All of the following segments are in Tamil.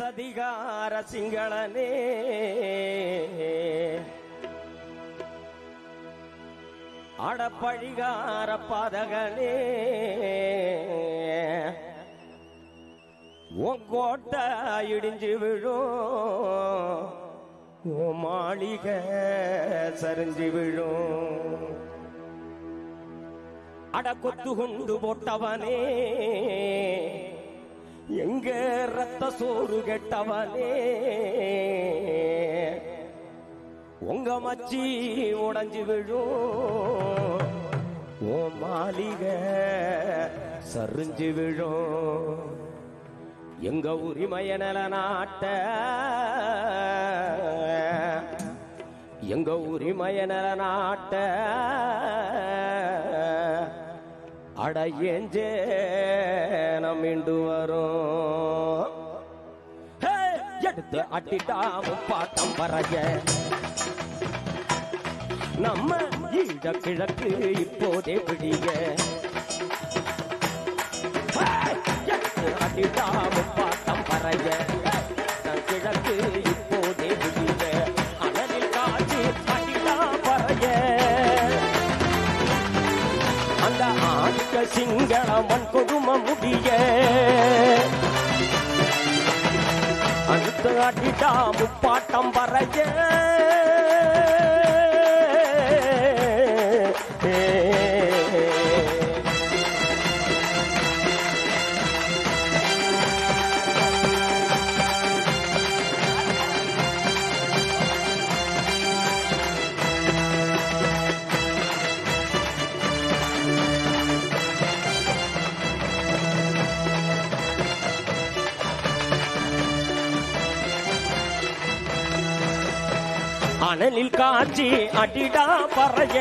சதிகார சிங்களனே அடப்பழிகார பாதகனே உன் கோட்டை இடிஞ்சு விழும் உன் மாளிகை சரிஞ்சு விழும் அட கொத்து கொண்டு போட்டவனே எங்க ரத்த சோறு கெட்டவனே உங்க மச்சி உடைஞ்சு விழும் ஓ மாளிகை சரிஞ்சு விழும் எங்க உரிமைய நிலநாட்ட எங்க உரிமைய நிலநாட்ட அடையேஞ்சே நம்மிண்டு வரும் எடுத்து அட்டிட்டாவும் பாட்டம் பறைய நம்ம ஈழ கிழக்கு இப்போதே பிடிக எடுத்து அட்டிட்டாவும் பாட்டம் பறைய கிழக்கு இப்போதே பிடிக அனலில் காட்சி அட்டிட்டா பறைய அந்த ஆதிக்க சிங்கள மண் கொடும முடிய அடுத்து அடிட்டா முப்பாட்டம் பறைய அனலில் காட்சி அடிடா பறைய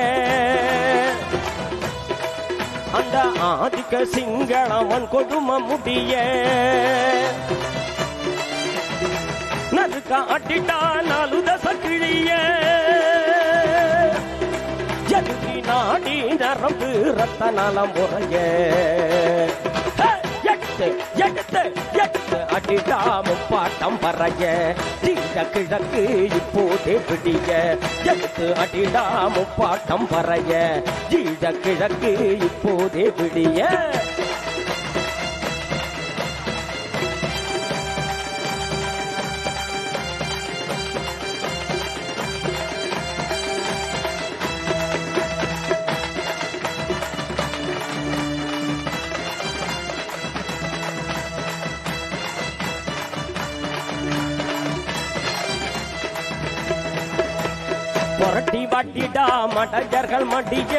அந்த ஆதிக்க சிங்களமன் கொடும முடிய நதுக்க அடிடா நாலு தச கிழிய ஜதுகி நாடி நரம்பு ரத்த நலம் முறைய எடுத்து அடிடா முப்பாட்டம் பறைய தீர கிழக்கு இப்போதே பிடிக எடுத்து அடிடா முப்பாட்டம் பறைய தீர கிழக்கு இப்போதே பிடிய புரட்டி வாட்டிடா மடையர்கள் மடிய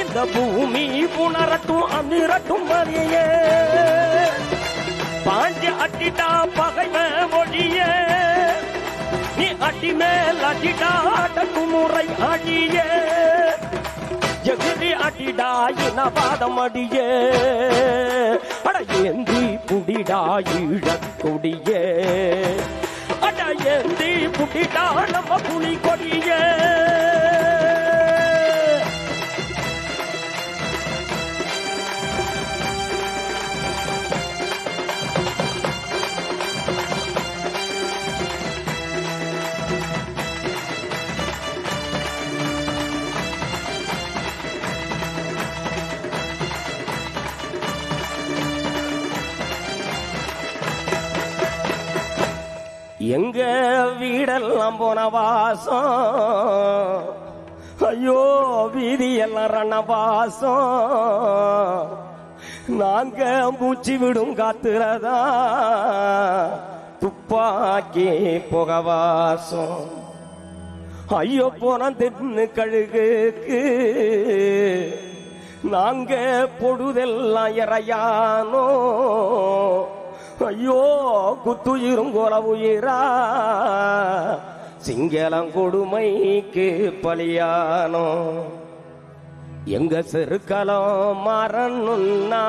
இந்த பூமி புணரட்டும் அமிரட்டும் மறிய பாஞ்சு அட்டிடா பகைவ மொழிய நீ அடி மேல் அடிடா அடக்கு முறை அடிய எகிரி அடிடா இனவாதம் அடிய அட ஏந்தி புடிடா ஈழக்கொடிய ஏந்தி புட்டிட்டா நம்ம புலி கொடிய எங்க வீடெல்லாம் போன வாசம் ஐயோ வீதி எல்லாம் ரணவாசம் நாங்க மூச்சு விடும் காத்துறதா துப்பாக்கி புகவாசம் ஐயோ போன தென்னு கழுகுக்கு நாங்க பொழுதெல்லாம் இறையானோ ஐயோ குத்துயிரும் கோல உயிரா சிங்களம் கொடுமைக்கு பலியானோ எங்க செருக்களம் மரணுன்னா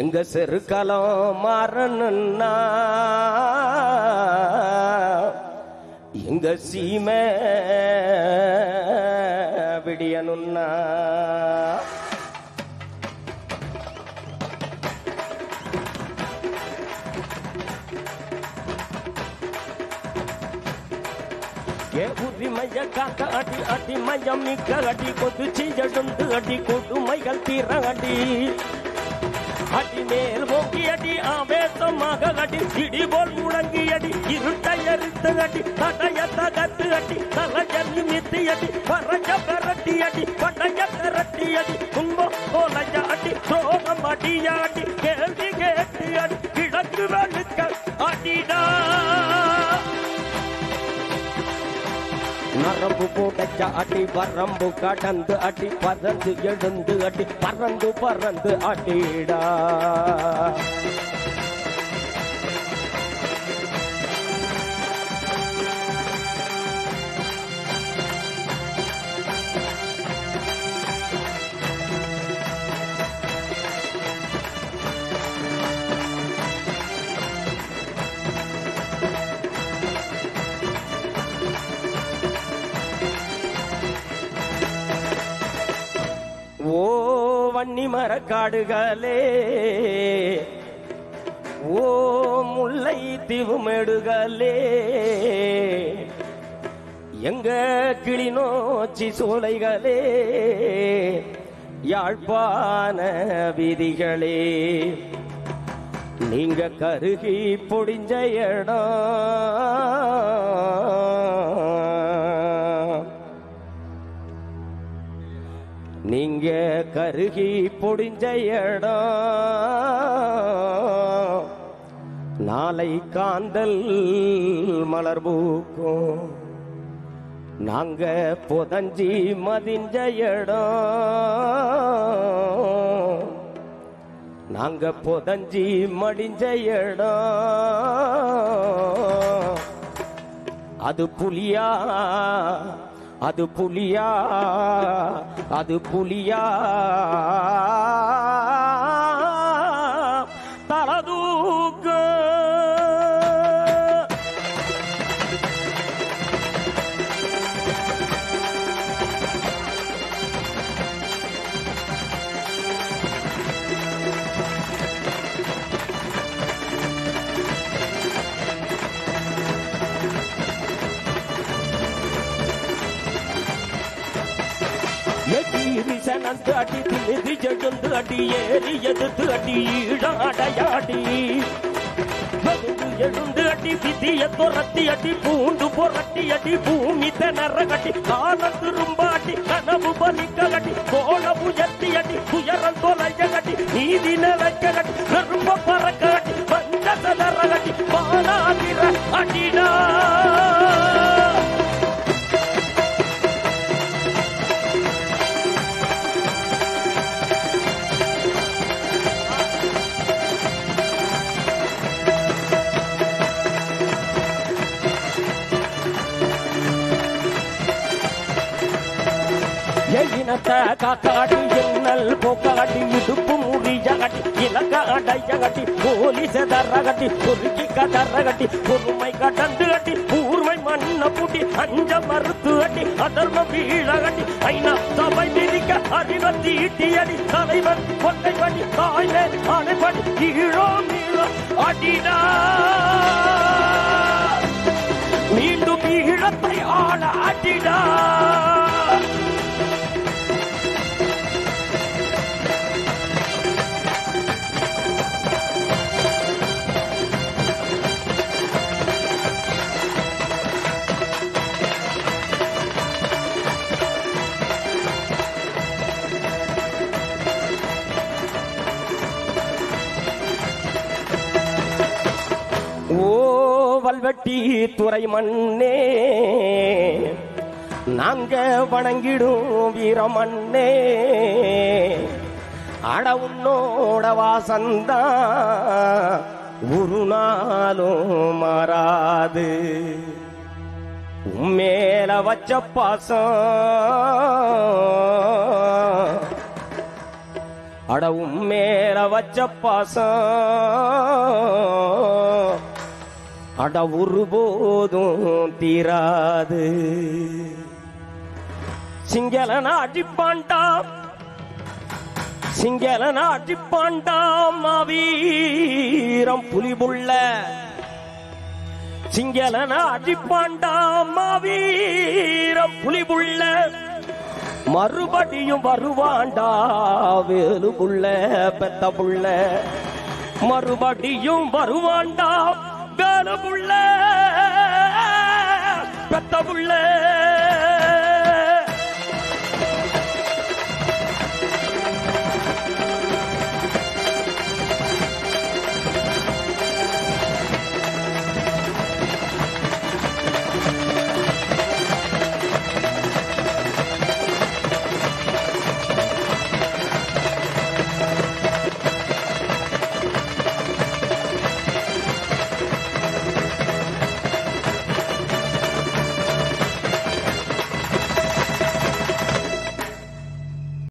எங்க செருக்களம் மரணுன்னா எங்க சீமை விடியணுன்னா ஏ உரிமைய காத்த அடி அடிமயம் மிக்க அடி கொதிச்சு எழுந்து அடி கொடுமைகள் தீர அடி அடி மேல் ஓங்கி அடி ஆவேசமாக அடி இடி போல் முழங்கி அடி இருட்டை எரித்து அடி தடைய தகத்து அடி தலைய நிமித்தி அடி பறஞ்ச பெரட்டி அடி படைய பெரட்டி அடி துன்பம் போலைய அடி சோகம் அடிய அடி கேள்வி கேட்டு அடி கிழக்கு வெளுக்க அடிடா நரம்பு போடச்ச அடி வரம்பு கடந்து அடி பறந்து எழுந்து அடி பறந்து பறந்து அடிடா ஓ வன்னி மரக்காடுகளே ஓ முல்லை தீவுமேடுகளே எங்க கிளிநொச்சி சோலைகளே யாழ்ப்பாண வீதிகளே நீங்க கருகி பொடிஞ்ச இடம் நீங்க கருகி பொடிஞ்ச இடம் நாளை காந்தல் மலர் பூக்கும் நாங்க புதஞ்சி மதிஞ்ச இடம் நாங்க புதஞ்சி மடிஞ்ச இடம் அது புலியா அது புலியா அது புலியா தலதூக்க சனந்து அடி திமிதி ஜெழுந்து அடி ஏறி எதிர்த்து அடி ஈடாடையாடி எழுந்து அடி விதிய துரத்தி அடி பூண்டு புரட்டி அடி பூமி திணற கட்டி கால திரும்பாட்டி கனவு பலிக்க கட்டி கோல உயர்த்தி அடி துயரம் தொலைய கட்டி நீதி நிலைக்க கட்டி நெரும்ப பறக்க கட்டி பஞ்ச தளர கட்டி பாலாதிர அடிடா இனத்த காக்காடி எண்ணல் போக்காடி இடுப்பு முறியகட்டி இலக்க அடையகட்டி போலீஸ் தரகட்டி பொறுக்கி கதறகட்டி பொறுமை கடந்து கட்டி பூர்வை மண்ண பூட்டி அஞ்ச மறுத்து அடி அதர்ம வீழகட்டி ஐநா சபை விதிக்க அறிவத்தி இட்டியடி தலைவன் கொண்டை படி தாய்மே அணைப்படி ஈழோ மீளோ அடிடா மீண்டும் ஈழத்தை ஆள அடிடா வல்வெட்டி துறை மண்ணே நாங்க வணங்கிடும் வீரமண்ணே அட உன்னோட வாசந்தா ஒரு நாளும் மாறாது உம்மேல வச்ச பாசம் அட உம்மேல வச்ச பாசம் அட ஒருபோதும் தீராது சிங்களனா அடிப்பாண்டாம் சிங்களனா அடிப்பாண்டாம் மாவீரம் புலிபுள்ள சிங்களன அடிப்பாண்டா மாவீர புலிபுள்ள மறுபடியும் வருவாண்டா வேலு புள்ள பெத்த புள்ள மறுபடியும் வருவாண்டா வேலு புள்ள பெத்த புள்ள